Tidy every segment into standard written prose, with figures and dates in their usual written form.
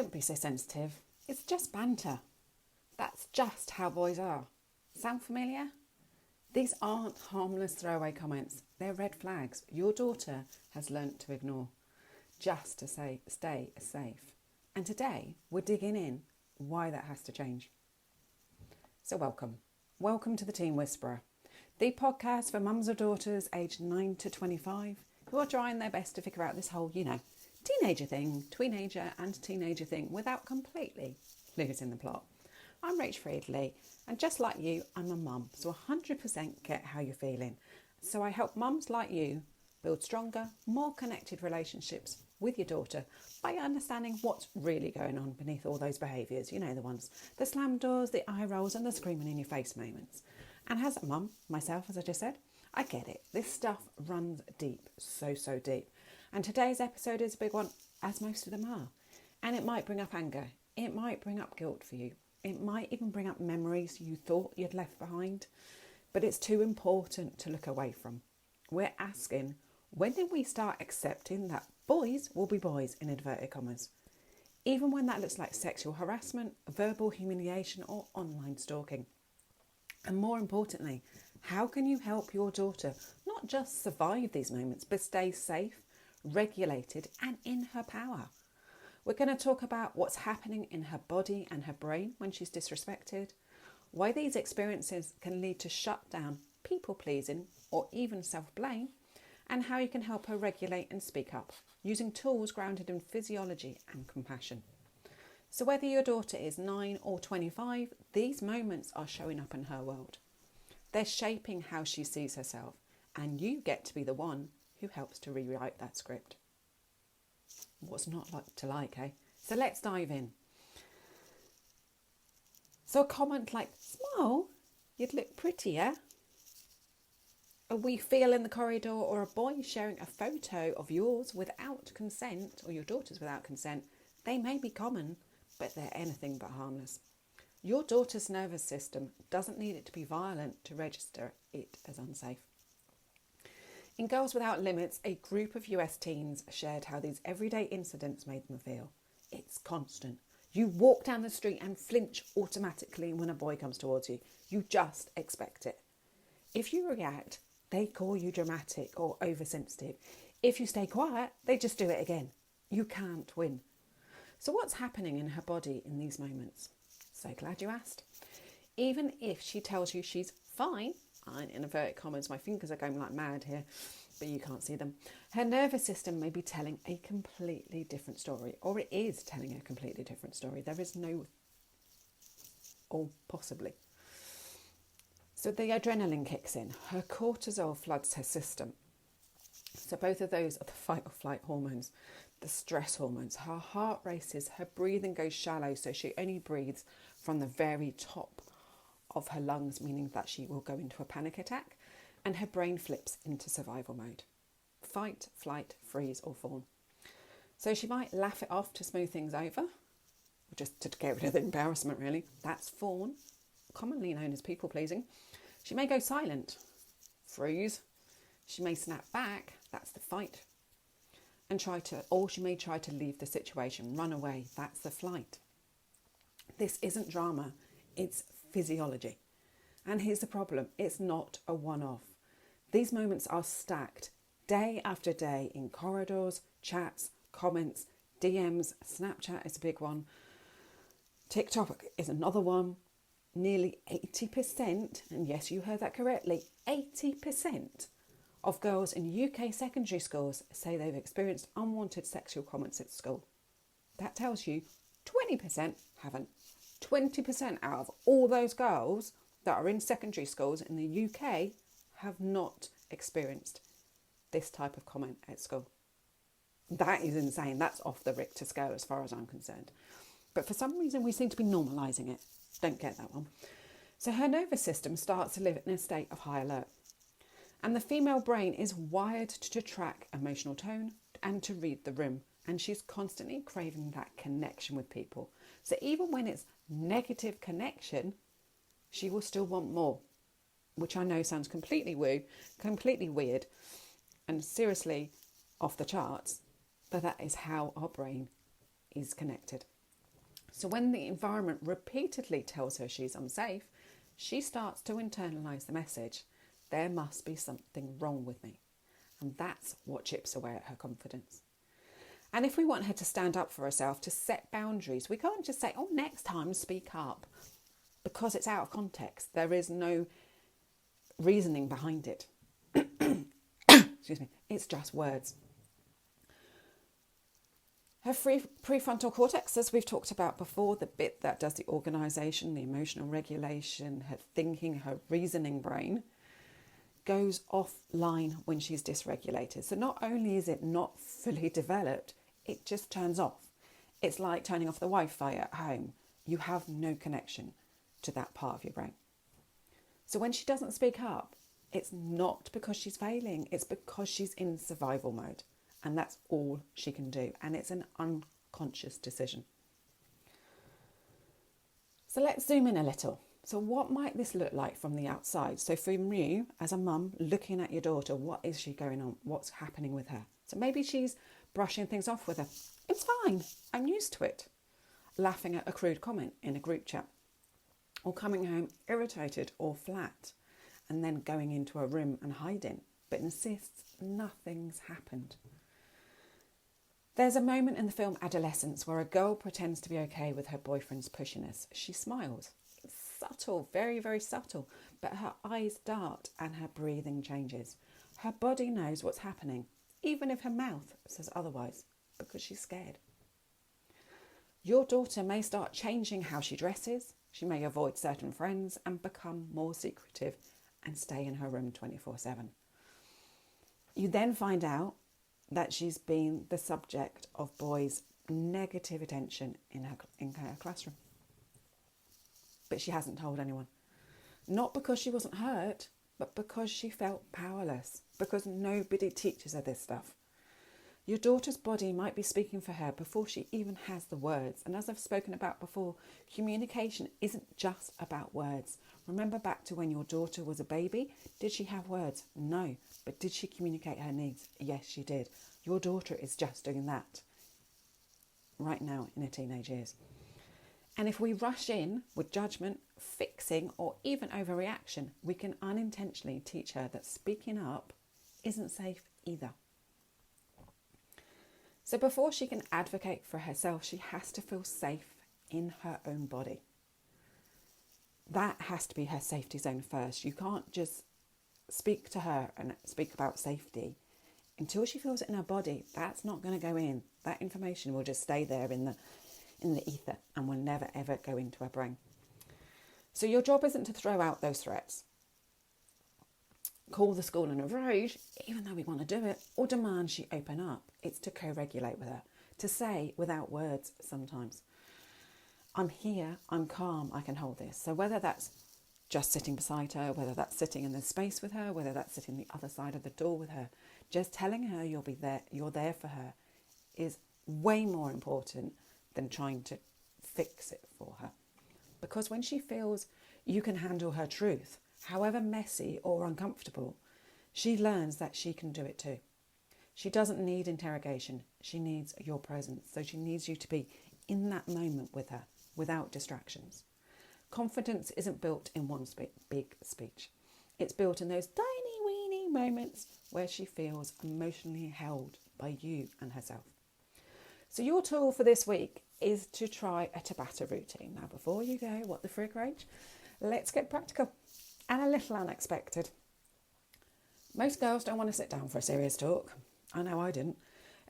Don't be so sensitive. It's just banter. That's just how boys are. Sound familiar? These aren't harmless throwaway comments. They're red flags your daughter has learnt to ignore just to stay safe. And today we're digging in why that has to change. So welcome to the Teen Whisperer, the podcast for mums or daughters aged 9 to 25 who are trying their best to figure out this whole, teenager thing without completely losing the plot. I'm Rach Friedley, and just like you, I'm a mum, so 100% get how you're feeling. So I help mums like you build stronger, more connected relationships with your daughter by understanding what's really going on beneath all those behaviours. You know the ones, the slam doors, the eye rolls and the screaming in your face moments. And as a mum, myself, as I just said, I get it. This stuff runs deep, so deep. And today's episode is a big one, as most of them are. And it might bring up anger. It might bring up guilt for you. It might even bring up memories you thought you'd left behind. But it's too important to look away from. We're asking, when did we start accepting that boys will be boys, in inverted commas? Even when that looks like sexual harassment, verbal humiliation or online stalking. And more importantly, how can you help your daughter not just survive these moments, but stay safe, regulated and in her power? We're going to talk about what's happening in her body and her brain when she's disrespected, why these experiences can lead to shutdown, people-pleasing or even self-blame, and how you can help her regulate and speak up using tools grounded in physiology and compassion. So whether your daughter is 9 or 25, these moments are showing up in her world. They're shaping how she sees herself, and you get to be the one who helps to rewrite that script. What's not like to like, eh? So let's dive in. So a comment like, "Smile, you'd look prettier." A wee feel in the corridor, or a boy sharing a photo of yours without consent, or your daughter's without consent, they may be common, but they're anything but harmless. Your daughter's nervous system doesn't need it to be violent to register it as unsafe. In Girls Without Limits, a group of US teens shared how these everyday incidents made them feel. It's constant. You walk down the street and flinch automatically when a boy comes towards you. You just expect it. If you react, they call you dramatic or oversensitive. If you stay quiet, they just do it again. You can't win. So what's happening in her body in these moments? So glad you asked. Even if she tells you she's fine, in inverted commas, my fingers are going like mad here, but you can't see them. Her nervous system may be telling a completely different story, or it is telling a completely different story. There is no, or possibly. So the adrenaline kicks in. Her cortisol floods her system. So both of those are the fight or flight hormones, the stress hormones. Her heart races, her breathing goes shallow, so she only breathes from the very top of her lungs, meaning that she will go into a panic attack, and her brain flips into survival mode. Fight, flight, freeze or fawn. So she might laugh it off to smooth things over, or just to get rid of the embarrassment really. That's fawn, commonly known as people-pleasing. She may go silent, freeze. She may snap back, that's the fight. Or she may try to leave the situation, run away, that's the flight. This isn't drama, it's physiology. And here's the problem, it's not a one-off. These moments are stacked day after day in corridors, chats, comments, DMs, Snapchat is a big one. TikTok is another one. Nearly 80%, and yes, you heard that correctly, 80% of girls in UK secondary schools say they've experienced unwanted sexual comments at school. That tells you 20% haven't. 20% out of all those girls that are in secondary schools in the UK have not experienced this type of comment at school. That is insane. That's off the Richter scale as far as I'm concerned. But for some reason we seem to be normalising it. Don't get that one. So her nervous system starts to live in a state of high alert. And the female brain is wired to track emotional tone and to read the room. And she's constantly craving that connection with people. So even when it's negative connection, she will still want more, which I know sounds completely weird, and seriously off the charts, but that is how our brain is connected. So when the environment repeatedly tells her she's unsafe, she starts to internalise the message, there must be something wrong with me. And that's what chips away at her confidence. And if we want her to stand up for herself, to set boundaries, we can't just say, oh, next time speak up, because it's out of context. There is no reasoning behind it. Excuse me. It's just words. Her prefrontal cortex, as we've talked about before, the bit that does the organisation, the emotional regulation, her thinking, her reasoning brain, goes offline when she's dysregulated. So not only is it not fully developed, it just turns off. It's like turning off the Wi-Fi at home. You have no connection to that part of your brain. So when she doesn't speak up, it's not because she's failing, it's because she's in survival mode. And that's all she can do. And it's an unconscious decision. So let's zoom in a little. So what might this look like from the outside? So from you, as a mum, looking at your daughter, what is she going on? What's happening with her? So maybe she's brushing things off with her. It's fine. I'm used to it. Laughing at a crude comment in a group chat. Or coming home irritated or flat. And then going into a room and hiding. But insists nothing's happened. There's a moment in the film Adolescence where a girl pretends to be okay with her boyfriend's pushiness. She smiles. It's subtle, very, very subtle. But her eyes dart and her breathing changes. Her body knows what's happening, even if her mouth says otherwise, because she's scared. Your daughter may start changing how she dresses. She may avoid certain friends and become more secretive and stay in her room 24/7. You then find out that she's been the subject of boys' negative attention in her classroom. But she hasn't told anyone. Not because she wasn't hurt, but because she felt powerless, because nobody teaches her this stuff. Your daughter's body might be speaking for her before she even has the words. And as I've spoken about before, communication isn't just about words. Remember back to when your daughter was a baby? Did she have words? No. But did she communicate her needs? Yes, she did. Your daughter is just doing that right now in her teenage years. And if we rush in with judgment, fixing, or even overreaction, we can unintentionally teach her that speaking up isn't safe either. So before she can advocate for herself, she has to feel safe in her own body. That has to be her safety zone first. You can't just speak to her and speak about safety until she feels it in her body. That's not going to go in. That information will just stay there in the ether and will never ever go into her brain. So your job isn't to throw out those threats, call the school in a rage, even though we want to do it, or demand she open up. It's to co-regulate with her, to say without words sometimes, I'm here, I'm calm, I can hold this. So whether that's just sitting beside her, whether that's sitting in the space with her, whether that's sitting the other side of the door with her, just telling her you're there for her is way more important than trying to fix it for her. Because when she feels you can handle her truth, however messy or uncomfortable, she learns that she can do it too. She doesn't need interrogation. She needs your presence. So she needs you to be in that moment with her without distractions. Confidence isn't built in one big speech. It's built in those tiny weeny moments where she feels emotionally held by you and herself. So your tool for this week is to try a Tabata routine. Now, before you go, what the frig rage? Let's get practical and a little unexpected. Most girls don't want to sit down for a serious talk. I know I didn't,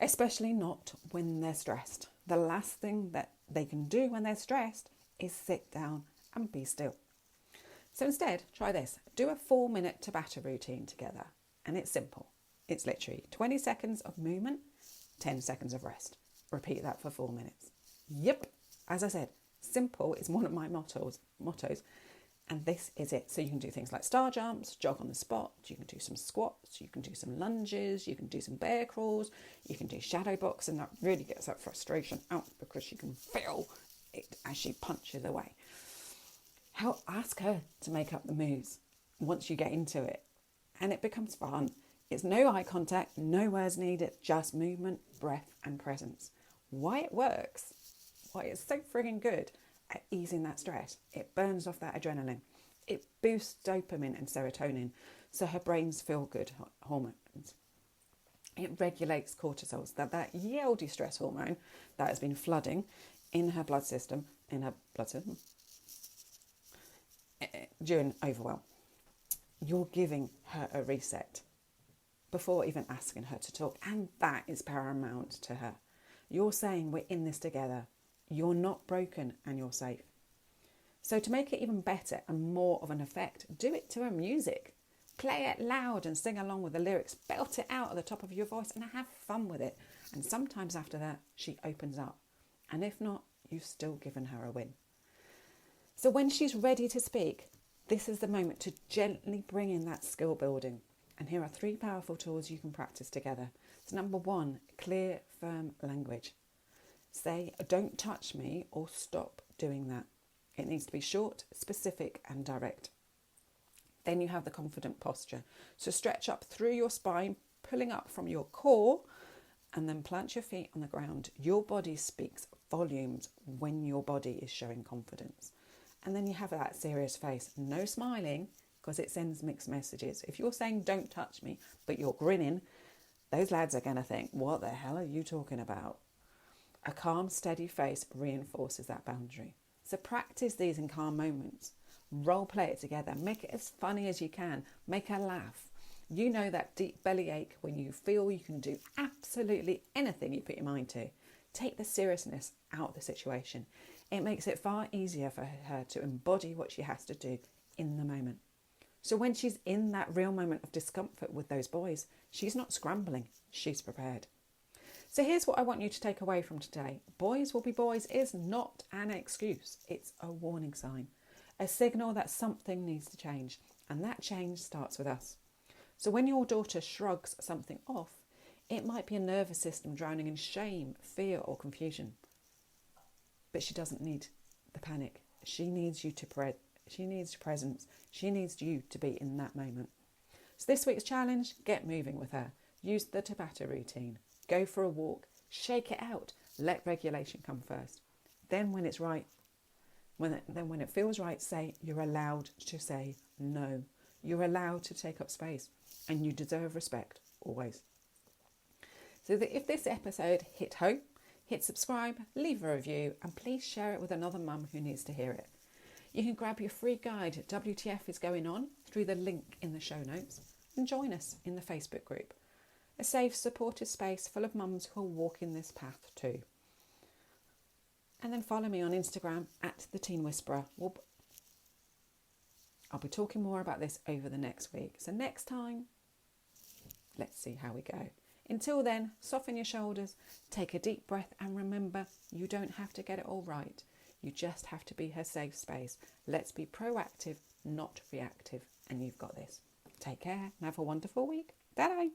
especially not when they're stressed. The last thing that they can do when they're stressed is sit down and be still. So instead, try this. Do a 4-minute Tabata routine together. And it's simple. It's literally 20 seconds of movement, 10 seconds of rest. Repeat that for 4 minutes. Yep. As I said, simple is one of my mottos. And this is it. So you can do things like star jumps, jog on the spot. You can do some squats. You can do some lunges. You can do some bear crawls. You can do shadow box. And that really gets that frustration out because you can feel it as she punches away. Ask her to make up the moves once you get into it. And it becomes fun. It's no eye contact, no words needed, just movement, breath and presence. Why it works? why it's so frigging good at easing that stress. It burns off that adrenaline. It boosts dopamine and serotonin, so her brain's feel good hormones. It regulates cortisol, so that yieldy stress hormone that has been flooding in her blood system, during overwhelm. You're giving her a reset before even asking her to talk, and that is paramount to her. You're saying we're in this together. You're not broken and you're safe. So to make it even better and more of an effect, do it to her music. Play it loud and sing along with the lyrics. Belt it out at the top of your voice and have fun with it. And sometimes after that, she opens up. And if not, you've still given her a win. So when she's ready to speak, this is the moment to gently bring in that skill building. And here are 3 powerful tools you can practice together. So number 1, clear, firm language. Say, don't touch me, or stop doing that. It needs to be short, specific and direct. Then you have the confident posture. So stretch up through your spine, pulling up from your core, and then plant your feet on the ground. Your body speaks volumes when your body is showing confidence. And then you have that serious face. No smiling, because it sends mixed messages. If you're saying don't touch me, but you're grinning, those lads are going to think, what the hell are you talking about? A calm, steady face reinforces that boundary. So practice these in calm moments. Role play it together. Make it as funny as you can. Make her laugh. You know that deep bellyache when you feel you can do absolutely anything you put your mind to. Take the seriousness out of the situation. It makes it far easier for her to embody what she has to do in the moment. So when she's in that real moment of discomfort with those boys, she's not scrambling, she's prepared. So here's what I want you to take away from today. Boys will be boys is not an excuse. It's a warning sign, a signal that something needs to change. And that change starts with us. So when your daughter shrugs something off, it might be a nervous system drowning in shame, fear or confusion. But she doesn't need the panic. She needs you to She needs presence. She needs you to be in that moment. So this week's challenge, get moving with her. Use the Tabata routine. Go for a walk. Shake it out. Let regulation come first. Then when it's right, when it feels right, say you're allowed to say no. You're allowed to take up space. And you deserve respect, always. So that if this episode hit home, hit subscribe, leave a review, and please share it with another mum who needs to hear it. You can grab your free guide, WTF is Going On, through the link in the show notes, and join us in the Facebook group, a safe, supportive space full of mums who are walking this path too. And then follow me on Instagram at The Teen Whisperer. I'll be talking more about this over the next week. So next time, let's see how we go. Until then, soften your shoulders, take a deep breath, and remember, you don't have to get it all right. You just have to be her safe space. Let's be proactive, not reactive, and you've got this. Take care and have a wonderful week. Bye-bye.